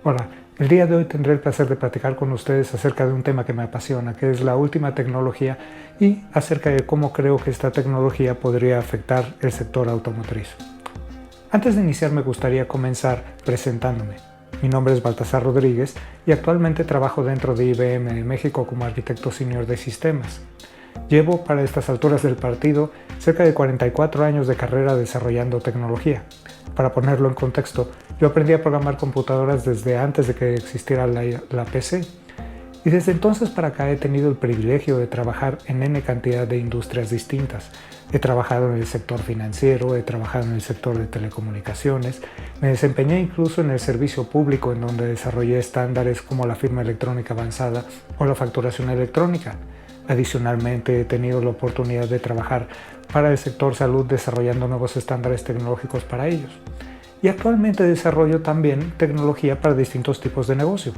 Hola, el día de hoy tendré el placer de platicar con ustedes acerca de un tema que me apasiona, que es la última tecnología y acerca de cómo creo que esta tecnología podría afectar el sector automotriz. Antes de iniciar me gustaría comenzar presentándome. Mi nombre es Baltasar Rodríguez y actualmente trabajo dentro de IBM en México como arquitecto senior de sistemas. Llevo para estas alturas del partido cerca de 44 años de carrera desarrollando tecnología. Para ponerlo en contexto, yo aprendí a programar computadoras desde antes de que existiera la PC. Y desde entonces para acá he tenido el privilegio de trabajar en N cantidad de industrias distintas. He trabajado en el sector financiero, he trabajado en el sector de telecomunicaciones, me desempeñé incluso en el servicio público en donde desarrollé estándares como la firma electrónica avanzada o la facturación electrónica. Adicionalmente he tenido la oportunidad de trabajar para el sector salud desarrollando nuevos estándares tecnológicos para ellos. Y actualmente desarrollo también tecnología para distintos tipos de negocio.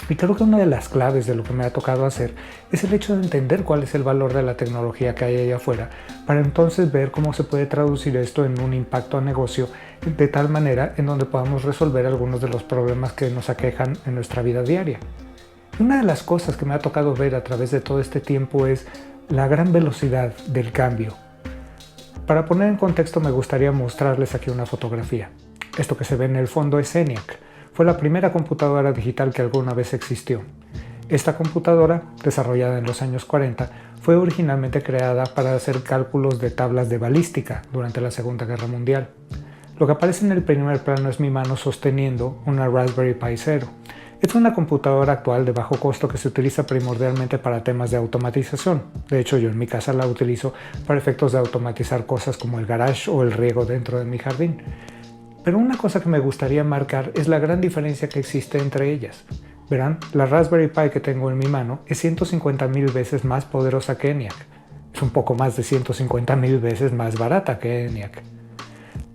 Y creo que una de las claves de lo que me ha tocado hacer es el hecho de entender cuál es el valor de la tecnología que hay allá afuera, para entonces ver cómo se puede traducir esto en un impacto a negocio de tal manera en donde podamos resolver algunos de los problemas que nos aquejan en nuestra vida diaria. Una de las cosas que me ha tocado ver a través de todo este tiempo es la gran velocidad del cambio. Para poner en contexto me gustaría mostrarles aquí una fotografía. Esto que se ve en el fondo es ENIAC. Fue la primera computadora digital que alguna vez existió. Esta computadora, desarrollada en los años 40, fue originalmente creada para hacer cálculos de tablas de balística durante la Segunda Guerra Mundial. Lo que aparece en el primer plano es mi mano sosteniendo una Raspberry Pi Zero. Es una computadora actual de bajo costo que se utiliza primordialmente para temas de automatización. De hecho, yo en mi casa la utilizo para efectos de automatizar cosas como el garage o el riego dentro de mi jardín. Pero una cosa que me gustaría marcar es la gran diferencia que existe entre ellas. Verán, la Raspberry Pi que tengo en mi mano es 150,000 veces más poderosa que ENIAC. Es un poco más de 150,000 veces más barata que ENIAC.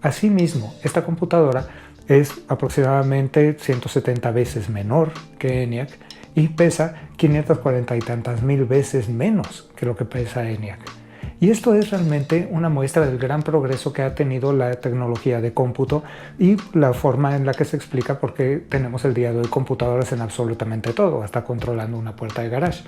Asimismo, esta computadora es aproximadamente 170 veces menor que ENIAC y pesa 540 y tantas mil veces menos que lo que pesa ENIAC. Y esto es realmente una muestra del gran progreso que ha tenido la tecnología de cómputo y la forma en la que se explica por qué tenemos el día de hoy computadoras en absolutamente todo, hasta controlando una puerta de garage.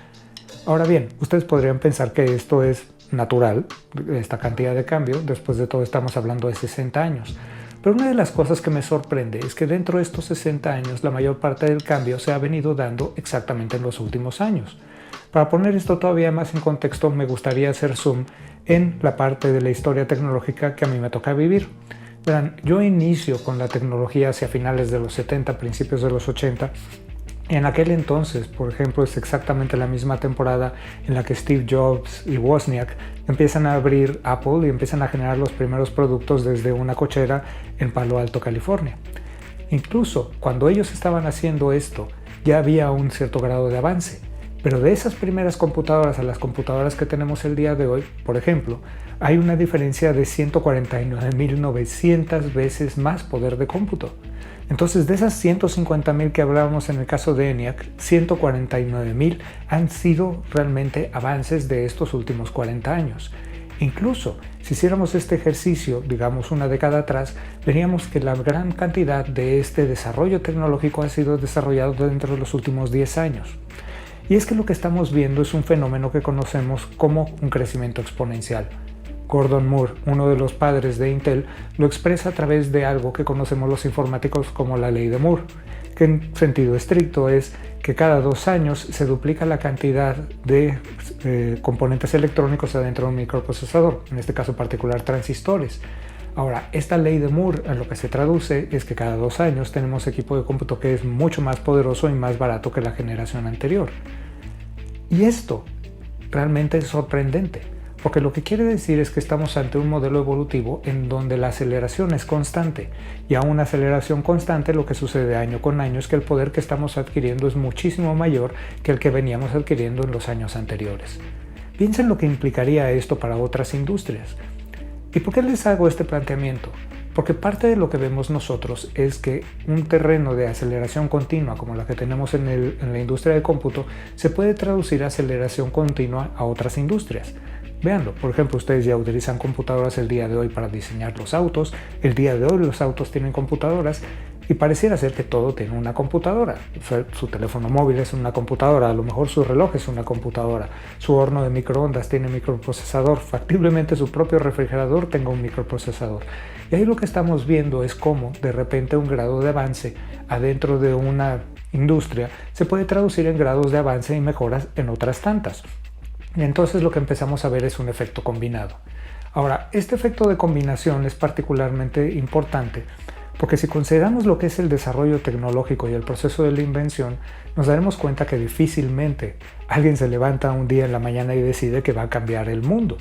Ahora bien, ustedes podrían pensar que esto es natural, esta cantidad de cambio. Después de todo estamos hablando de 60 años. Pero una de las cosas que me sorprende es que dentro de estos 60 años la mayor parte del cambio se ha venido dando exactamente en los últimos años. Para poner esto todavía más en contexto, me gustaría hacer zoom en la parte de la historia tecnológica que a mí me toca vivir. Verán, yo inicio con la tecnología hacia finales de los 70, principios de los 80. En aquel entonces, por ejemplo, es exactamente la misma temporada en la que Steve Jobs y Wozniak empiezan a abrir Apple y empiezan a generar los primeros productos desde una cochera en Palo Alto, California. Incluso cuando ellos estaban haciendo esto, ya había un cierto grado de avance. Pero de esas primeras computadoras a las computadoras que tenemos el día de hoy, por ejemplo, hay una diferencia de 149,900 veces más poder de cómputo. Entonces, de esas 150,000 que hablábamos en el caso de ENIAC, 149,000 han sido realmente avances de estos últimos 40 años. Incluso, si hiciéramos este ejercicio, digamos una década atrás, veríamos que la gran cantidad de este desarrollo tecnológico ha sido desarrollado dentro de los últimos 10 años. Y es que lo que estamos viendo es un fenómeno que conocemos como un crecimiento exponencial. Gordon Moore, uno de los padres de Intel, lo expresa a través de algo que conocemos los informáticos como la ley de Moore, que en sentido estricto es que cada 2 años se duplica la cantidad de componentes electrónicos adentro de un microprocesador, en este caso particular transistores. Ahora, esta ley de Moore en lo que se traduce es que cada 2 años tenemos equipo de cómputo que es mucho más poderoso y más barato que la generación anterior. Y esto realmente es sorprendente, porque lo que quiere decir es que estamos ante un modelo evolutivo en donde la aceleración es constante, y a una aceleración constante lo que sucede año con año es que el poder que estamos adquiriendo es muchísimo mayor que el que veníamos adquiriendo en los años anteriores. Piensen lo que implicaría esto para otras industrias. ¿Y por qué les hago este planteamiento? Porque parte de lo que vemos nosotros es que un terreno de aceleración continua como la que tenemos en la industria de cómputo se puede traducir a aceleración continua a otras industrias. Véanlo, por ejemplo, ustedes ya utilizan computadoras el día de hoy para diseñar los autos. El día de hoy los autos tienen computadoras Y pareciera ser que todo tiene una computadora. Su teléfono móvil es una computadora, a lo mejor su reloj es una computadora, su horno de microondas tiene microprocesador, factiblemente su propio refrigerador tenga un microprocesador. Y ahí lo que estamos viendo es cómo de repente un grado de avance adentro de una industria se puede traducir en grados de avance y mejoras en otras tantas. Y entonces lo que empezamos a ver es un efecto combinado. Ahora, este efecto de combinación es particularmente importante porque si consideramos lo que es el desarrollo tecnológico y el proceso de la invención, nos daremos cuenta que difícilmente alguien se levanta un día en la mañana y decide que va a cambiar el mundo.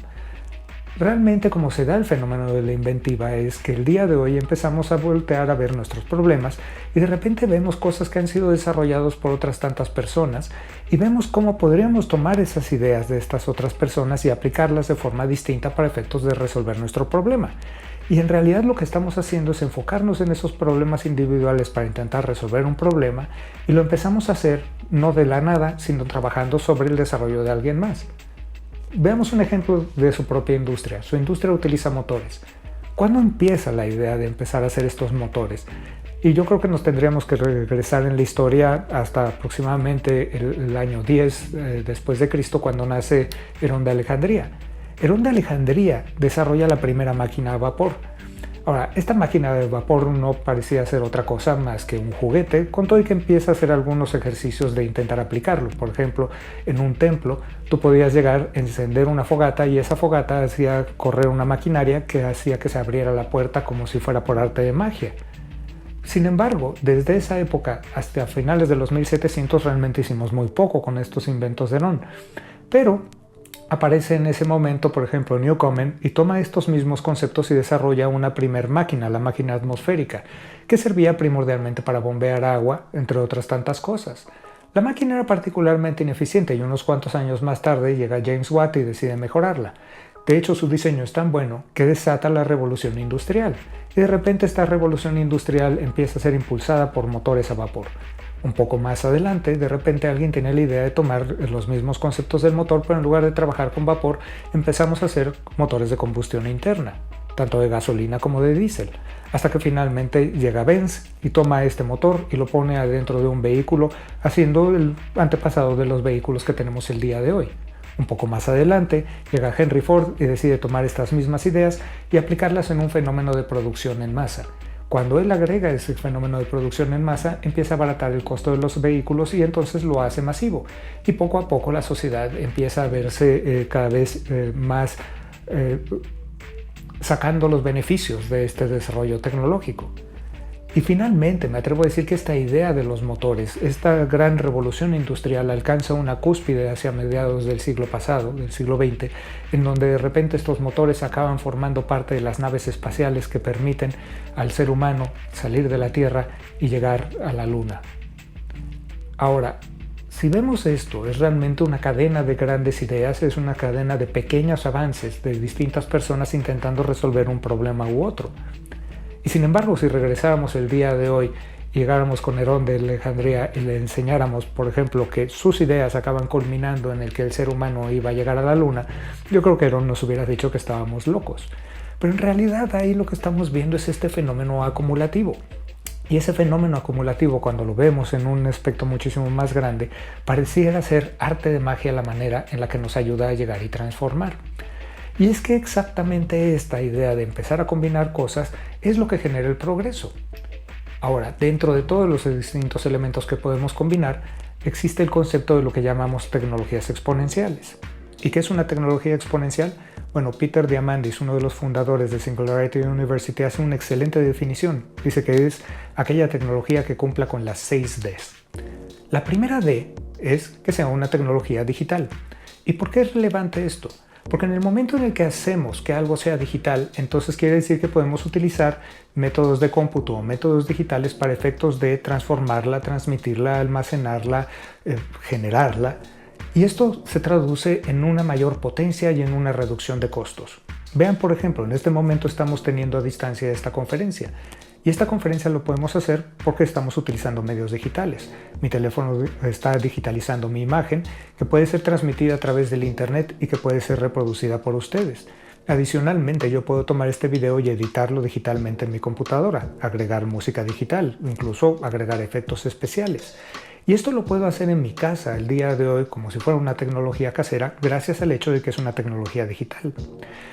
Realmente como se da el fenómeno de la inventiva es que el día de hoy empezamos a voltear a ver nuestros problemas y de repente vemos cosas que han sido desarrolladas por otras tantas personas y vemos cómo podríamos tomar esas ideas de estas otras personas y aplicarlas de forma distinta para efectos de resolver nuestro problema. Y en realidad lo que estamos haciendo es enfocarnos en esos problemas individuales para intentar resolver un problema y lo empezamos a hacer no de la nada, sino trabajando sobre el desarrollo de alguien más. Veamos un ejemplo de su propia industria. Su industria utiliza motores. ¿Cuándo empieza la idea de empezar a hacer estos motores? Y yo creo que nos tendríamos que regresar en la historia hasta aproximadamente el año 10 después de Cristo, cuando nace Herón de Alejandría. Herón de Alejandría desarrolla la primera máquina a vapor. Ahora, esta máquina de vapor no parecía ser otra cosa más que un juguete, con todo y que empieza a hacer algunos ejercicios de intentar aplicarlo. Por ejemplo, en un templo tú podías llegar, encender una fogata y esa fogata hacía correr una maquinaria que hacía que se abriera la puerta como si fuera por arte de magia. Sin embargo, desde esa época hasta finales de los 1700 realmente hicimos muy poco con estos inventos de Herón. Pero aparece en ese momento, por ejemplo, Newcomen y toma estos mismos conceptos y desarrolla una primer máquina, la máquina atmosférica, que servía primordialmente para bombear agua, entre otras tantas cosas. La máquina era particularmente ineficiente y unos cuantos años más tarde llega James Watt y decide mejorarla. De hecho, su diseño es tan bueno que desata la revolución industrial. Y de repente esta revolución industrial empieza a ser impulsada por motores a vapor. Un poco más adelante, de repente alguien tiene la idea de tomar los mismos conceptos del motor, pero en lugar de trabajar con vapor, empezamos a hacer motores de combustión interna, tanto de gasolina como de diésel, hasta que finalmente llega Benz y toma este motor y lo pone adentro de un vehículo, haciendo el antepasado de los vehículos que tenemos el día de hoy. Un poco más adelante llega Henry Ford y decide tomar estas mismas ideas y aplicarlas en un fenómeno de producción en masa. Cuando él agrega ese fenómeno de producción en masa, empieza a abaratar el costo de los vehículos y entonces lo hace masivo. Y poco a poco la sociedad empieza a verse cada vez más sacando los beneficios de este desarrollo tecnológico. Y finalmente me atrevo a decir que esta idea de los motores, esta gran revolución industrial alcanza una cúspide hacia mediados del siglo pasado, del siglo XX, en donde de repente estos motores acaban formando parte de las naves espaciales que permiten al ser humano salir de la Tierra y llegar a la Luna. Ahora, si vemos esto, es realmente una cadena de grandes ideas, es una cadena de pequeños avances de distintas personas intentando resolver un problema u otro. Y sin embargo, si regresáramos el día de hoy y llegáramos con Herón de Alejandría y le enseñáramos, por ejemplo, que sus ideas acaban culminando en el que el ser humano iba a llegar a la Luna, yo creo que Herón nos hubiera dicho que estábamos locos. Pero en realidad ahí lo que estamos viendo es este fenómeno acumulativo. Y ese fenómeno acumulativo, cuando lo vemos en un aspecto muchísimo más grande, pareciera ser arte de magia la manera en la que nos ayuda a llegar y transformar. Y es que exactamente esta idea de empezar a combinar cosas es lo que genera el progreso. Ahora, dentro de todos los distintos elementos que podemos combinar, existe el concepto de lo que llamamos tecnologías exponenciales. ¿Y qué es una tecnología exponencial? Bueno, Peter Diamandis, uno de los fundadores de Singularity University, hace una excelente definición. Dice que es aquella tecnología que cumpla con las 6 Ds. La primera D es que sea una tecnología digital. ¿Y por qué es relevante esto? Porque en el momento en el que hacemos que algo sea digital, entonces quiere decir que podemos utilizar métodos de cómputo o métodos digitales para efectos de transformarla, transmitirla, almacenarla, generarla. Y esto se traduce en una mayor potencia y en una reducción de costos. Vean, por ejemplo, en este momento estamos teniendo a distancia esta conferencia. Y esta conferencia lo podemos hacer porque estamos utilizando medios digitales. Mi teléfono está digitalizando mi imagen, que puede ser transmitida a través del internet y que puede ser reproducida por ustedes. Adicionalmente, yo puedo tomar este video y editarlo digitalmente en mi computadora, agregar música digital, incluso agregar efectos especiales. Y esto lo puedo hacer en mi casa el día de hoy como si fuera una tecnología casera, gracias al hecho de que es una tecnología digital.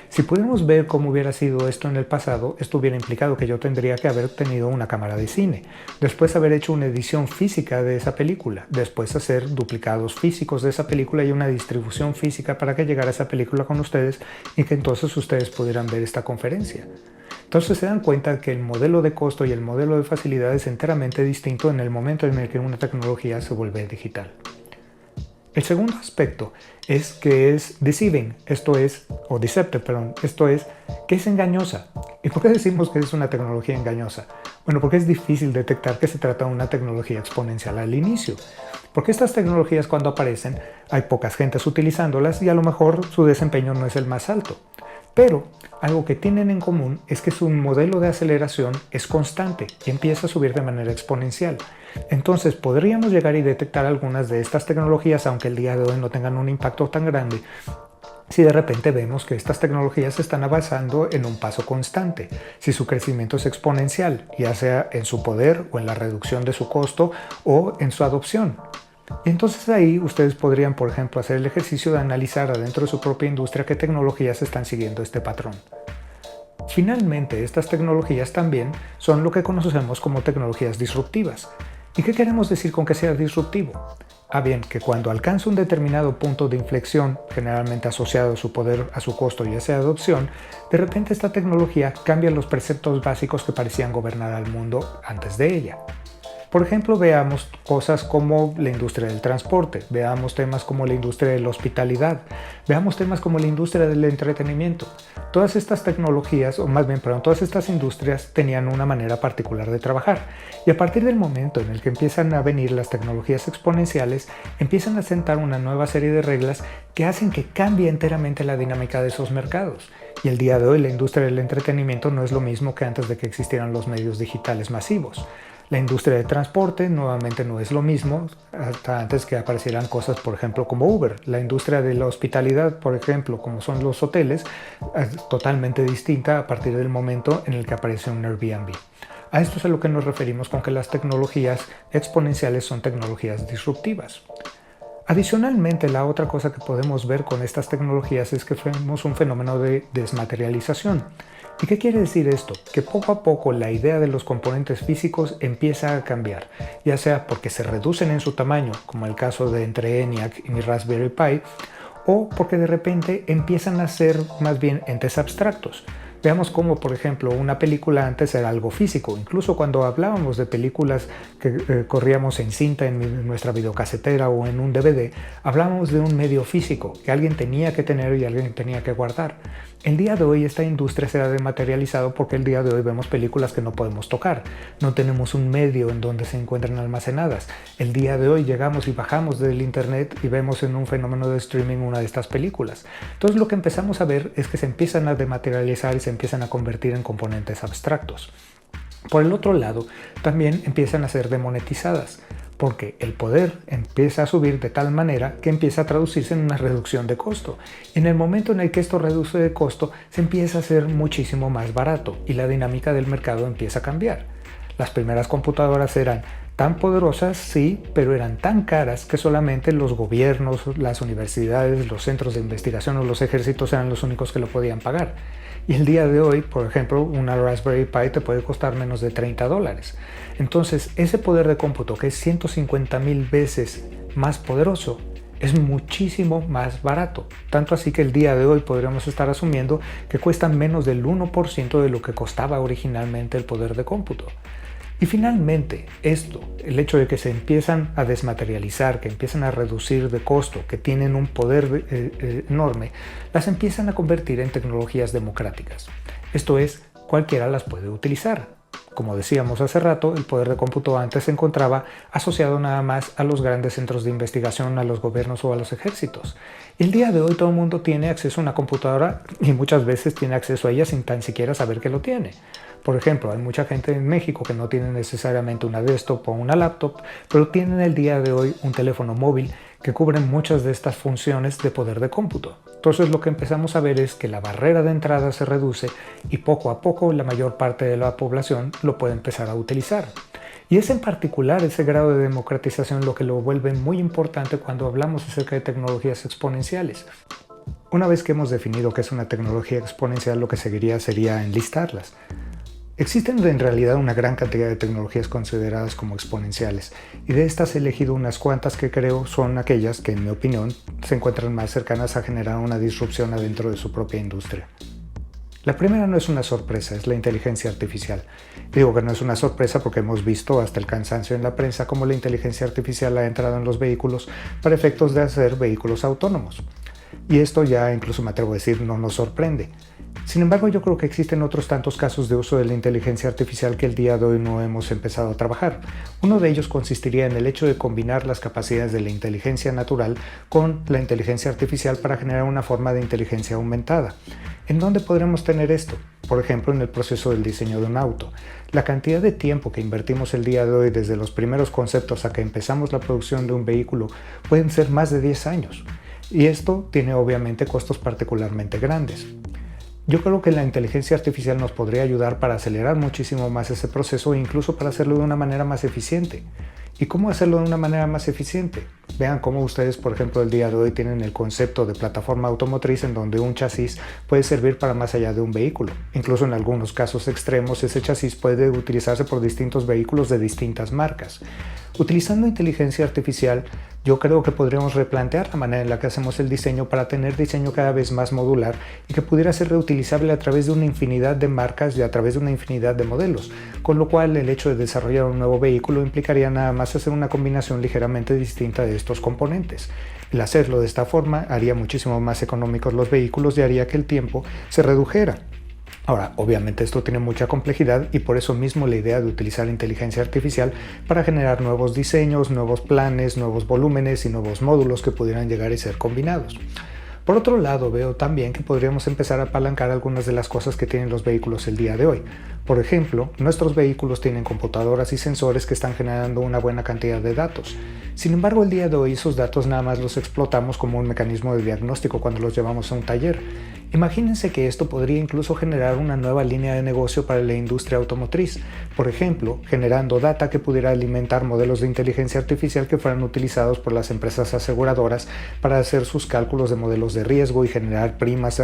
Si pudiéramos ver cómo hubiera sido esto en el pasado, esto hubiera implicado que yo tendría que haber tenido una cámara de cine, después haber hecho una edición física de esa película, después hacer duplicados físicos de esa película y una distribución física para que llegara esa película con ustedes y que entonces ustedes pudieran ver esta conferencia. Entonces se dan cuenta que el modelo de costo y el modelo de facilidad es enteramente distinto en el momento en el que una tecnología se vuelve digital. El segundo aspecto es que es deceiving, deceptive, esto es que es engañosa. ¿Y por qué decimos que es una tecnología engañosa? Bueno, porque es difícil detectar que se trata de una tecnología exponencial al inicio. Porque estas tecnologías cuando aparecen hay pocas gentes utilizándolas y a lo mejor su desempeño no es el más alto. Pero algo que tienen en común es que su modelo de aceleración es constante y empieza a subir de manera exponencial. Entonces podríamos llegar y detectar algunas de estas tecnologías, aunque el día de hoy no tengan un impacto tan grande, si de repente vemos que estas tecnologías están avanzando en un paso constante, si su crecimiento es exponencial, ya sea en su poder o en la reducción de su costo o en su adopción. Y entonces ahí ustedes podrían, por ejemplo, hacer el ejercicio de analizar adentro de su propia industria qué tecnologías están siguiendo este patrón. Finalmente, estas tecnologías también son lo que conocemos como tecnologías disruptivas. ¿Y qué queremos decir con que sea disruptivo? Bien, que cuando alcanza un determinado punto de inflexión, generalmente asociado a su poder, a su costo y a esa adopción, de repente esta tecnología cambia los preceptos básicos que parecían gobernar al mundo antes de ella. Por ejemplo, veamos cosas como la industria del transporte, veamos temas como la industria de la hospitalidad, veamos temas como la industria del entretenimiento. Todas estas tecnologías, todas estas industrias tenían una manera particular de trabajar. Y a partir del momento en el que empiezan a venir las tecnologías exponenciales, empiezan a sentar una nueva serie de reglas que hacen que cambie enteramente la dinámica de esos mercados. Y el día de hoy la industria del entretenimiento no es lo mismo que antes de que existieran los medios digitales masivos. La industria de transporte nuevamente no es lo mismo hasta antes que aparecieran cosas, por ejemplo, como Uber. La industria de la hospitalidad, por ejemplo, como son los hoteles, es totalmente distinta a partir del momento en el que aparece un Airbnb. A esto es a lo que nos referimos con que las tecnologías exponenciales son tecnologías disruptivas. Adicionalmente, la otra cosa que podemos ver con estas tecnologías es que vemos un fenómeno de desmaterialización. ¿Y qué quiere decir esto? Que poco a poco la idea de los componentes físicos empieza a cambiar, ya sea porque se reducen en su tamaño, como el caso de entre ENIAC y mi Raspberry Pi, o porque de repente empiezan a ser más bien entes abstractos. Veamos cómo, por ejemplo, una película antes era algo físico. Incluso cuando hablábamos de películas que corríamos en cinta en nuestra videocasetera o en un DVD, hablábamos de un medio físico que alguien tenía que tener y alguien tenía que guardar. El día de hoy esta industria se ha dematerializado porque el día de hoy vemos películas que no podemos tocar. No tenemos un medio en donde se encuentran almacenadas. El día de hoy llegamos y bajamos del internet y vemos en un fenómeno de streaming una de estas películas. Entonces lo que empezamos a ver es que se empiezan a dematerializar y se empiezan a convertir en componentes abstractos. Por el otro lado, también empiezan a ser demonetizadas, porque el poder empieza a subir de tal manera que empieza a traducirse en una reducción de costo. En el momento en el que esto reduce de costo, se empieza a hacer muchísimo más barato y la dinámica del mercado empieza a cambiar. Las primeras computadoras eran tan poderosas, sí, pero eran tan caras que solamente los gobiernos, las universidades, los centros de investigación o los ejércitos eran los únicos que lo podían pagar. Y el día de hoy, por ejemplo, una Raspberry Pi te puede costar menos de $30. Entonces, ese poder de cómputo, que es 150,000 veces más poderoso, es muchísimo más barato. Tanto así que el día de hoy podríamos estar asumiendo que cuesta menos del 1% de lo que costaba originalmente el poder de cómputo. Y finalmente, el hecho de que se empiezan a desmaterializar, que empiezan a reducir de costo, que tienen un poder enorme, las empiezan a convertir en tecnologías democráticas. Esto es, cualquiera las puede utilizar. Como decíamos hace rato, el poder de cómputo antes se encontraba asociado nada más a los grandes centros de investigación, a los gobiernos o a los ejércitos. Y el día de hoy todo el mundo tiene acceso a una computadora y muchas veces tiene acceso a ella sin tan siquiera saber que lo tiene. Por ejemplo, hay mucha gente en México que no tiene necesariamente una desktop o una laptop, pero tienen el día de hoy un teléfono móvil que cubren muchas de estas funciones de poder de cómputo. Entonces lo que empezamos a ver es que la barrera de entrada se reduce y poco a poco la mayor parte de la población lo puede empezar a utilizar. Y es en particular ese grado de democratización lo que lo vuelve muy importante cuando hablamos acerca de tecnologías exponenciales. Una vez que hemos definido qué es una tecnología exponencial, lo que seguiría sería enlistarlas. Existen en realidad una gran cantidad de tecnologías consideradas como exponenciales, y de estas he elegido unas cuantas que creo son aquellas que, en mi opinión, se encuentran más cercanas a generar una disrupción adentro de su propia industria. La primera no es una sorpresa, es la inteligencia artificial. Digo que no es una sorpresa porque hemos visto hasta el cansancio en la prensa cómo la inteligencia artificial ha entrado en los vehículos para efectos de hacer vehículos autónomos. Y esto ya incluso me atrevo a decir no nos sorprende. Sin embargo, yo creo que existen otros tantos casos de uso de la inteligencia artificial que el día de hoy no hemos empezado a trabajar. Uno de ellos consistiría en el hecho de combinar las capacidades de la inteligencia natural con la inteligencia artificial para generar una forma de inteligencia aumentada. ¿En dónde podremos tener esto? Por ejemplo, en el proceso del diseño de un auto. La cantidad de tiempo que invertimos el día de hoy desde los primeros conceptos a que empezamos la producción de un vehículo pueden ser más de 10 años. Y esto tiene obviamente costos particularmente grandes. Yo creo que la inteligencia artificial nos podría ayudar para acelerar muchísimo más ese proceso e incluso para hacerlo de una manera más eficiente. ¿Y cómo hacerlo de una manera más eficiente? Vean cómo ustedes, por ejemplo, el día de hoy tienen el concepto de plataforma automotriz en donde un chasis puede servir para más allá de un vehículo. Incluso en algunos casos extremos, ese chasis puede utilizarse por distintos vehículos de distintas marcas. Utilizando inteligencia artificial, yo creo que podríamos replantear la manera en la que hacemos el diseño para tener diseño cada vez más modular y que pudiera ser reutilizable a través de una infinidad de marcas y a través de una infinidad de modelos, con lo cual el hecho de desarrollar un nuevo vehículo implicaría nada más hacer una combinación ligeramente distinta de estos componentes. El hacerlo de esta forma haría muchísimo más económicos los vehículos y haría que el tiempo se redujera. Ahora, obviamente esto tiene mucha complejidad y por eso mismo la idea de utilizar inteligencia artificial para generar nuevos diseños, nuevos planes, nuevos volúmenes y nuevos módulos que pudieran llegar y ser combinados. Por otro lado, veo también que podríamos empezar a apalancar algunas de las cosas que tienen los vehículos el día de hoy. Por ejemplo, nuestros vehículos tienen computadoras y sensores que están generando una buena cantidad de datos. Sin embargo, el día de hoy esos datos nada más los explotamos como un mecanismo de diagnóstico cuando los llevamos a un taller. Imagínense que esto podría incluso generar una nueva línea de negocio para la industria automotriz, por ejemplo, generando data que pudiera alimentar modelos de inteligencia artificial que fueran utilizados por las empresas aseguradoras para hacer sus cálculos de modelos de riesgo y generar primas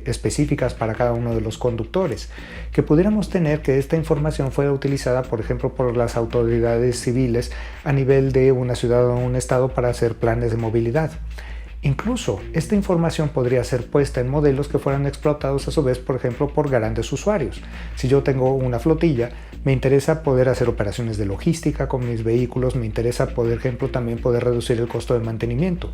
específicas para cada uno de los conductores, que pudiéramos tener que esta información fuera utilizada, por ejemplo, por las autoridades civiles a nivel de una ciudad o un estado para hacer planes de movilidad. Incluso, esta información podría ser puesta en modelos que fueran explotados a su vez, por ejemplo, por grandes usuarios. Si yo tengo una flotilla, me interesa poder hacer operaciones de logística con mis vehículos, me interesa, por ejemplo, también poder reducir el costo de mantenimiento.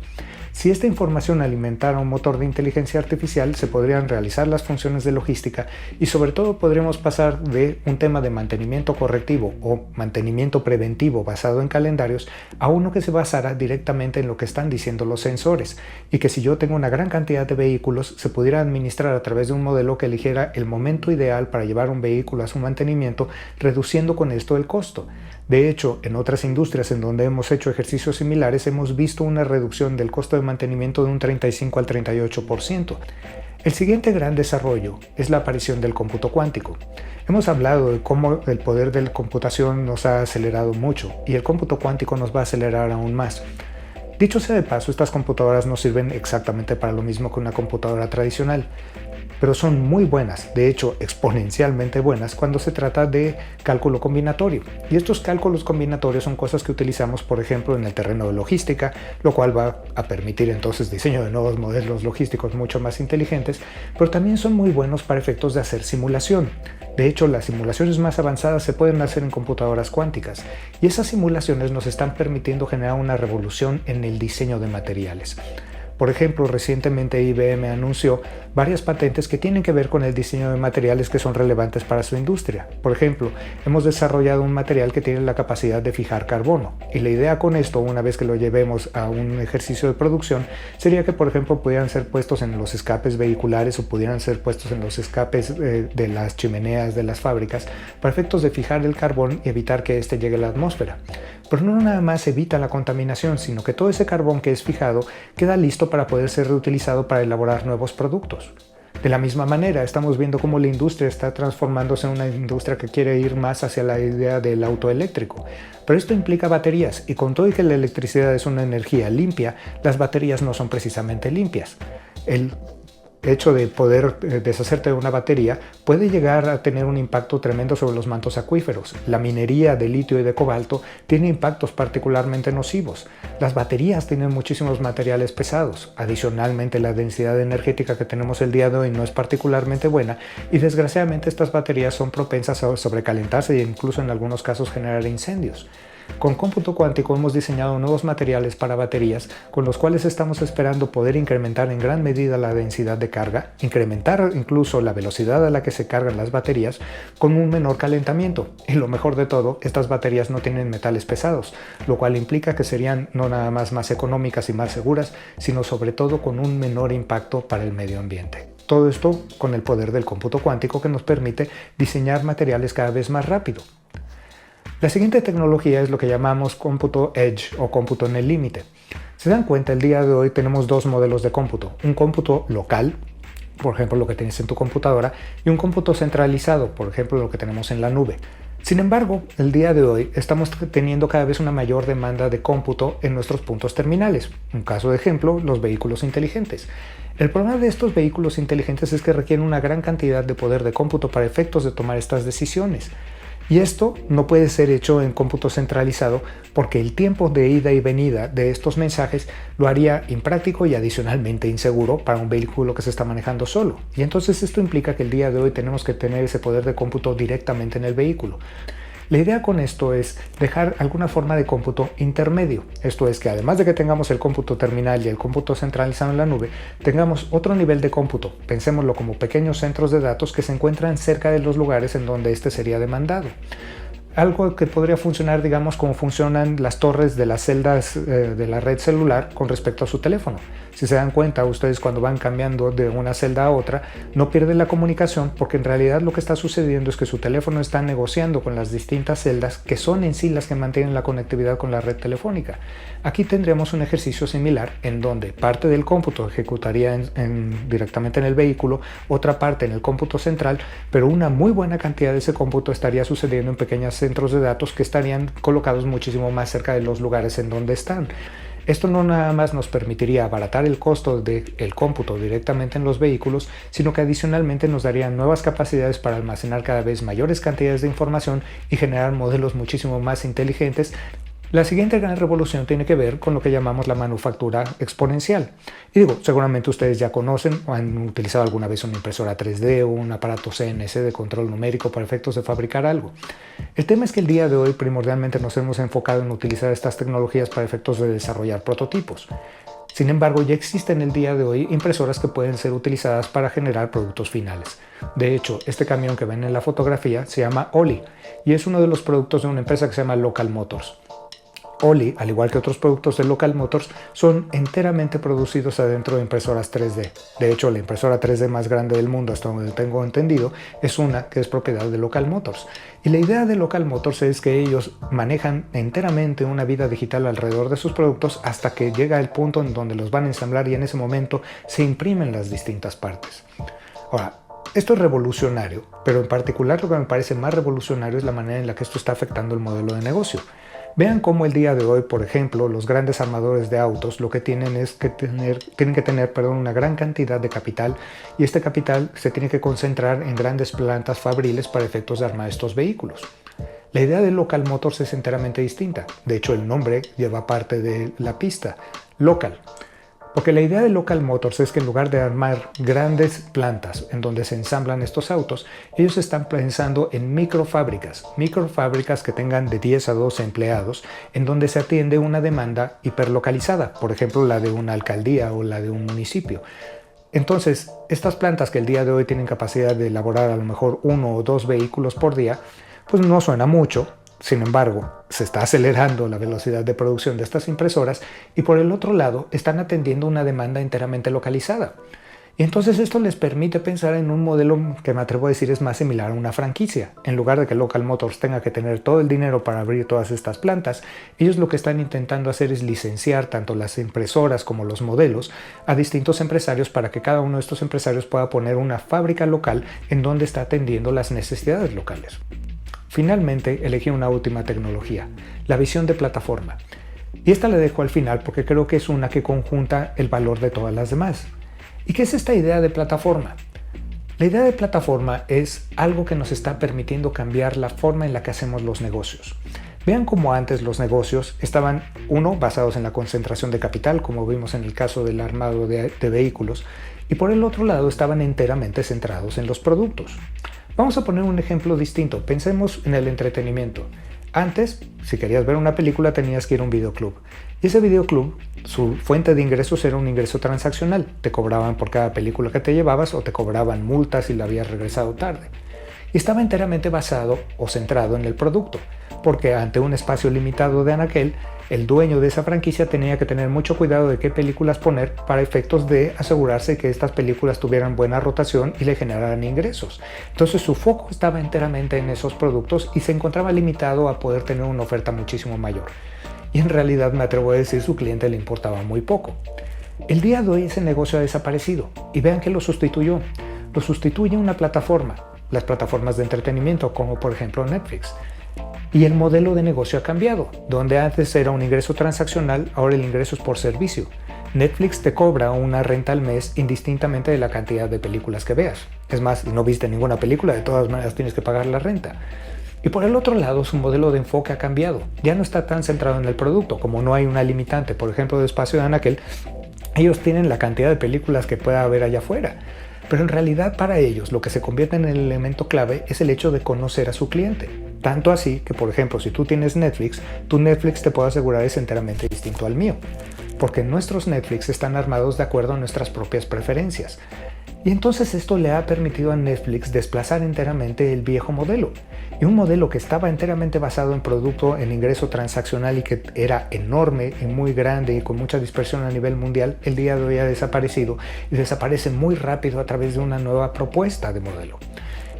Si esta información alimentara un motor de inteligencia artificial, se podrían realizar las funciones de logística y sobre todo podríamos pasar de un tema de mantenimiento correctivo o mantenimiento preventivo basado en calendarios a uno que se basara directamente en lo que están diciendo los sensores y que si yo tengo una gran cantidad de vehículos se pudiera administrar a través de un modelo que eligiera el momento ideal para llevar un vehículo a su mantenimiento, reduciendo con esto el costo. De hecho, en otras industrias en donde hemos hecho ejercicios similares hemos visto una reducción del costo de mantenimiento de un 35 al 38%. El siguiente gran desarrollo es la aparición del cómputo cuántico. Hemos hablado de cómo el poder de la computación nos ha acelerado mucho y el cómputo cuántico nos va a acelerar aún más. Dicho sea de paso, estas computadoras no sirven exactamente para lo mismo que una computadora tradicional, pero son muy buenas, de hecho exponencialmente buenas cuando se trata de cálculo combinatorio. Y estos cálculos combinatorios son cosas que utilizamos, por ejemplo, en el terreno de logística, lo cual va a permitir entonces diseño de nuevos modelos logísticos mucho más inteligentes, pero también son muy buenos para efectos de hacer simulación. De hecho, las simulaciones más avanzadas se pueden hacer en computadoras cuánticas, y esas simulaciones nos están permitiendo generar una revolución en el diseño de materiales. Por ejemplo, recientemente IBM anunció varias patentes que tienen que ver con el diseño de materiales que son relevantes para su industria. Por ejemplo, hemos desarrollado un material que tiene la capacidad de fijar carbono, y la idea con esto, una vez que lo llevemos a un ejercicio de producción, sería que, por ejemplo, pudieran ser puestos en los escapes vehiculares o pudieran ser puestos en los escapes de las chimeneas de las fábricas para efectos de fijar el carbón y evitar que éste llegue a la atmósfera. Pero no nada más evita la contaminación, sino que todo ese carbón que es fijado queda listo para poder ser reutilizado para elaborar nuevos productos. De la misma manera, estamos viendo cómo la industria está transformándose en una industria que quiere ir más hacia la idea del auto eléctrico. Pero esto implica baterías, y con todo y que la electricidad es una energía limpia, las baterías no son precisamente limpias. El hecho de poder deshacerte de una batería puede llegar a tener un impacto tremendo sobre los mantos acuíferos. La minería de litio y de cobalto tiene impactos particularmente nocivos. Las baterías tienen muchísimos materiales pesados. Adicionalmente, la densidad energética que tenemos el día de hoy no es particularmente buena, y desgraciadamente estas baterías son propensas a sobrecalentarse e incluso en algunos casos generar incendios. Con cómputo cuántico hemos diseñado nuevos materiales para baterías con los cuales estamos esperando poder incrementar en gran medida la densidad de carga, incrementar incluso la velocidad a la que se cargan las baterías con un menor calentamiento. Y lo mejor de todo, estas baterías no tienen metales pesados, lo cual implica que serían no nada más económicas y más seguras, sino sobre todo con un menor impacto para el medio ambiente. Todo esto con el poder del cómputo cuántico, que nos permite diseñar materiales cada vez más rápido. La siguiente tecnología es lo que llamamos cómputo edge o cómputo en el límite. Se dan cuenta, el día de hoy tenemos dos modelos de cómputo: un cómputo local, por ejemplo lo que tienes en tu computadora, y un cómputo centralizado, por ejemplo lo que tenemos en la nube. Sin embargo, el día de hoy estamos teniendo cada vez una mayor demanda de cómputo en nuestros puntos terminales. Un caso de ejemplo, los vehículos inteligentes. El problema de estos vehículos inteligentes es que requieren una gran cantidad de poder de cómputo para efectos de tomar estas decisiones. Y esto no puede ser hecho en cómputo centralizado, porque el tiempo de ida y venida de estos mensajes lo haría impráctico y adicionalmente inseguro para un vehículo que se está manejando solo. Y entonces esto implica que el día de hoy tenemos que tener ese poder de cómputo directamente en el vehículo. La idea con esto es dejar alguna forma de cómputo intermedio. Esto es que además de que tengamos el cómputo terminal y el cómputo centralizado en la nube, tengamos otro nivel de cómputo. Pensémoslo como pequeños centros de datos que se encuentran cerca de los lugares en donde este sería demandado. Algo que podría funcionar, digamos, como funcionan las torres de las celdas de la red celular con respecto a su teléfono. Si se dan cuenta, ustedes cuando van cambiando de una celda a otra, no pierden la comunicación, porque en realidad lo que está sucediendo es que su teléfono está negociando con las distintas celdas que son en sí las que mantienen la conectividad con la red telefónica. Aquí tendríamos un ejercicio similar en donde parte del cómputo ejecutaría directamente en el vehículo, otra parte en el cómputo central, pero una muy buena cantidad de ese cómputo estaría sucediendo en pequeñas centros de datos que estarían colocados muchísimo más cerca de los lugares en donde están. Esto no nada más nos permitiría abaratar el costo del cómputo directamente en los vehículos, sino que adicionalmente nos daría nuevas capacidades para almacenar cada vez mayores cantidades de información y generar modelos muchísimo más inteligentes. La siguiente gran revolución tiene que ver con lo que llamamos la manufactura exponencial. Y digo, seguramente ustedes ya conocen o han utilizado alguna vez una impresora 3D o un aparato CNC de control numérico para efectos de fabricar algo. El tema es que el día de hoy primordialmente nos hemos enfocado en utilizar estas tecnologías para efectos de desarrollar prototipos. Sin embargo, ya existen el día de hoy impresoras que pueden ser utilizadas para generar productos finales. De hecho, este camión que ven en la fotografía se llama Oli y es uno de los productos de una empresa que se llama Local Motors. Oli, al igual que otros productos de Local Motors, son enteramente producidos adentro de impresoras 3D. De hecho, la impresora 3D más grande del mundo, hasta donde tengo entendido, es una que es propiedad de Local Motors. Y la idea de Local Motors es que ellos manejan enteramente una vida digital alrededor de sus productos hasta que llega el punto en donde los van a ensamblar y en ese momento se imprimen las distintas partes. Ahora, esto es revolucionario, pero en particular lo que me parece más revolucionario es la manera en la que esto está afectando el modelo de negocio. Vean cómo el día de hoy, por ejemplo, los grandes armadores de autos lo que tienen que tener una gran cantidad de capital, y este capital se tiene que concentrar en grandes plantas fabriles para efectos de armar estos vehículos. La idea de Local Motors es enteramente distinta. De hecho, el nombre lleva parte de la pista, Local. Porque la idea de Local Motors es que en lugar de armar grandes plantas en donde se ensamblan estos autos, ellos están pensando en microfábricas que tengan de 10 a 12 empleados, en donde se atiende una demanda hiperlocalizada, por ejemplo la de una alcaldía o la de un municipio. Entonces, estas plantas que el día de hoy tienen capacidad de elaborar a lo mejor 1 o 2 vehículos por día, pues no suena mucho. Sin embargo, se está acelerando la velocidad de producción de estas impresoras y por el otro lado están atendiendo una demanda enteramente localizada. Y entonces esto les permite pensar en un modelo que me atrevo a decir es más similar a una franquicia. En lugar de que Local Motors tenga que tener todo el dinero para abrir todas estas plantas, ellos lo que están intentando hacer es licenciar tanto las impresoras como los modelos a distintos empresarios para que cada uno de estos empresarios pueda poner una fábrica local en donde está atendiendo las necesidades locales. Finalmente, elegí una última tecnología, la visión de plataforma. Y esta la dejo al final porque creo que es una que conjunta el valor de todas las demás. ¿Y qué es esta idea de plataforma? La idea de plataforma es algo que nos está permitiendo cambiar la forma en la que hacemos los negocios. Vean cómo antes los negocios estaban, basados en la concentración de capital, como vimos en el caso del armado de vehículos, y por el otro lado estaban enteramente centrados en los productos. Vamos a poner un ejemplo distinto. Pensemos en el entretenimiento. Antes, si querías ver una película, tenías que ir a un videoclub. Y ese videoclub, su fuente de ingresos era un ingreso transaccional. Te cobraban por cada película que te llevabas o te cobraban multas si la habías regresado tarde. Y estaba enteramente basado o centrado en el producto, porque ante un espacio limitado de anaquel, el dueño de esa franquicia tenía que tener mucho cuidado de qué películas poner para efectos de asegurarse que estas películas tuvieran buena rotación y le generaran ingresos. Entonces su foco estaba enteramente en esos productos y se encontraba limitado a poder tener una oferta muchísimo mayor. Y en realidad me atrevo a decir su cliente le importaba muy poco. El día de hoy ese negocio ha desaparecido y vean que lo sustituyó. Lo sustituye una plataforma, las plataformas de entretenimiento como por ejemplo Netflix. Y el modelo de negocio ha cambiado, donde antes era un ingreso transaccional, ahora el ingreso es por servicio. Netflix te cobra una renta al mes indistintamente de la cantidad de películas que veas. Es más, si no viste ninguna película, de todas maneras tienes que pagar la renta. Y por el otro lado, su modelo de enfoque ha cambiado. Ya no está tan centrado en el producto, como no hay una limitante, por ejemplo, de espacio de anaquel, ellos tienen la cantidad de películas que pueda haber allá afuera. Pero en realidad para ellos lo que se convierte en el elemento clave es el hecho de conocer a su cliente. Tanto así que, por ejemplo, si tú tienes Netflix, tu Netflix te puedo asegurar es enteramente distinto al mío. Porque nuestros Netflix están armados de acuerdo a nuestras propias preferencias. Y entonces esto le ha permitido a Netflix desplazar enteramente el viejo modelo. Y un modelo que estaba enteramente basado en producto, en ingreso transaccional y que era enorme y muy grande y con mucha dispersión a nivel mundial, el día de hoy ha desaparecido y desaparece muy rápido a través de una nueva propuesta de modelo.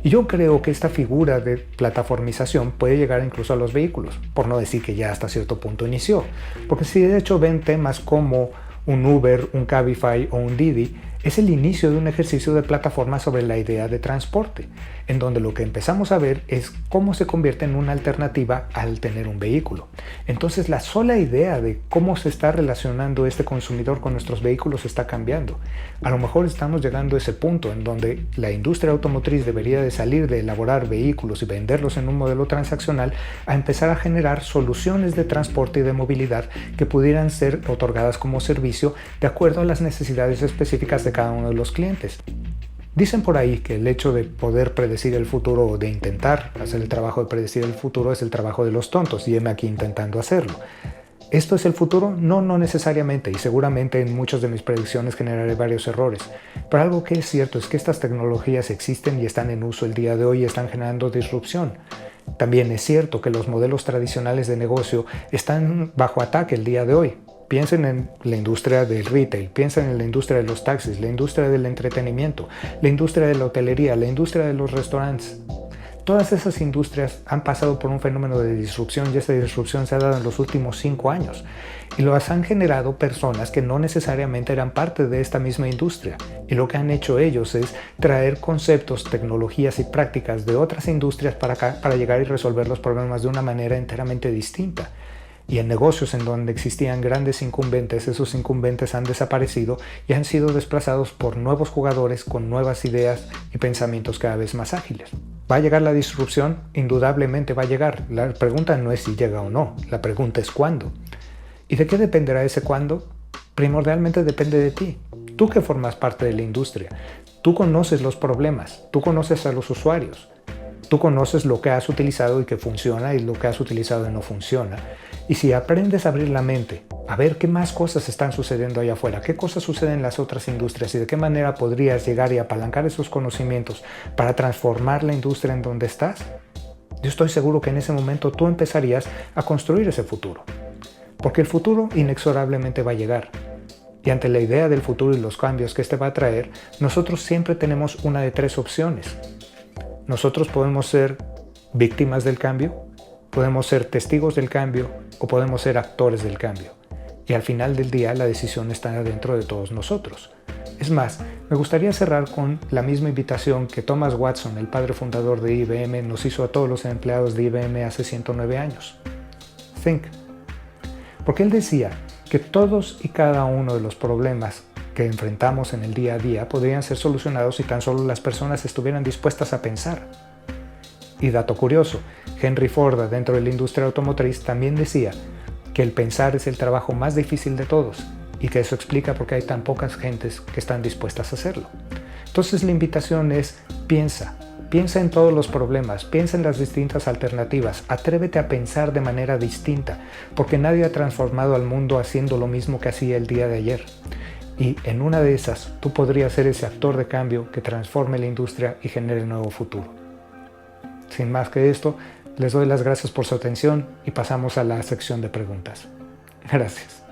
Y yo creo que esta figura de plataformización puede llegar incluso a los vehículos, por no decir que ya hasta cierto punto inició. Porque si de hecho ven temas como un Uber, un Cabify o un Didi, es el inicio de un ejercicio de plataforma sobre la idea de transporte, en donde lo que empezamos a ver es cómo se convierte en una alternativa al tener un vehículo. Entonces la sola idea de cómo se está relacionando este consumidor con nuestros vehículos está cambiando. A lo mejor estamos llegando a ese punto en donde la industria automotriz debería de salir de elaborar vehículos y venderlos en un modelo transaccional a empezar a generar soluciones de transporte y de movilidad que pudieran ser otorgadas como servicio de acuerdo a las necesidades específicas de cada uno de los clientes. Dicen por ahí que el hecho de poder predecir el futuro o de intentar hacer el trabajo de predecir el futuro es el trabajo de los tontos y heme aquí intentando hacerlo. ¿Esto es el futuro? No, no necesariamente, y seguramente en muchas de mis predicciones generaré varios errores. Pero algo que es cierto es que estas tecnologías existen y están en uso el día de hoy y están generando disrupción. También es cierto que los modelos tradicionales de negocio están bajo ataque el día de hoy. Piensen en la industria del retail, piensen en la industria de los taxis, la industria del entretenimiento, la industria de la hotelería, la industria de los restaurantes. Todas esas industrias han pasado por un fenómeno de disrupción y esta disrupción se ha dado en los últimos 5 años y las han generado personas que no necesariamente eran parte de esta misma industria y lo que han hecho ellos es traer conceptos, tecnologías y prácticas de otras industrias para acá para llegar y resolver los problemas de una manera enteramente distinta. Y en negocios en donde existían grandes incumbentes, esos incumbentes han desaparecido y han sido desplazados por nuevos jugadores con nuevas ideas y pensamientos cada vez más ágiles. ¿Va a llegar la disrupción? Indudablemente va a llegar. La pregunta no es si llega o no, la pregunta es cuándo. ¿Y de qué dependerá ese cuándo? primordialmente depende de ti. Tú que formas parte de la industria, tú conoces los problemas, tú conoces a los usuarios, tú conoces lo que has utilizado y que funciona y lo que has utilizado y no funciona. Y si aprendes a abrir la mente, a ver qué más cosas están sucediendo allá afuera, qué cosas suceden en las otras industrias y de qué manera podrías llegar y apalancar esos conocimientos para transformar la industria en donde estás, yo estoy seguro que en ese momento tú empezarías a construir ese futuro. Porque el futuro inexorablemente va a llegar. Y ante la idea del futuro y los cambios que este va a traer, nosotros siempre tenemos una de tres opciones. Nosotros podemos ser víctimas del cambio, podemos ser testigos del cambio o podemos ser actores del cambio. Y al final del día la decisión está dentro de todos nosotros. Es más, me gustaría cerrar con la misma invitación que Thomas Watson, el padre fundador de IBM, nos hizo a todos los empleados de IBM hace 109 años. Think. Porque él decía que todos y cada uno de los problemas que enfrentamos en el día a día podrían ser solucionados si tan solo las personas estuvieran dispuestas a pensar. Y dato curioso, Henry Ford, dentro de la industria automotriz, también decía que el pensar es el trabajo más difícil de todos y que eso explica por qué hay tan pocas gentes que están dispuestas a hacerlo. Entonces la invitación es piensa en todos los problemas, piensa en las distintas alternativas, atrévete a pensar de manera distinta, porque nadie ha transformado al mundo haciendo lo mismo que hacía el día de ayer. Y en una de esas, tú podrías ser ese actor de cambio que transforme la industria y genere un nuevo futuro. Sin más que esto, les doy las gracias por su atención y pasamos a la sección de preguntas. Gracias.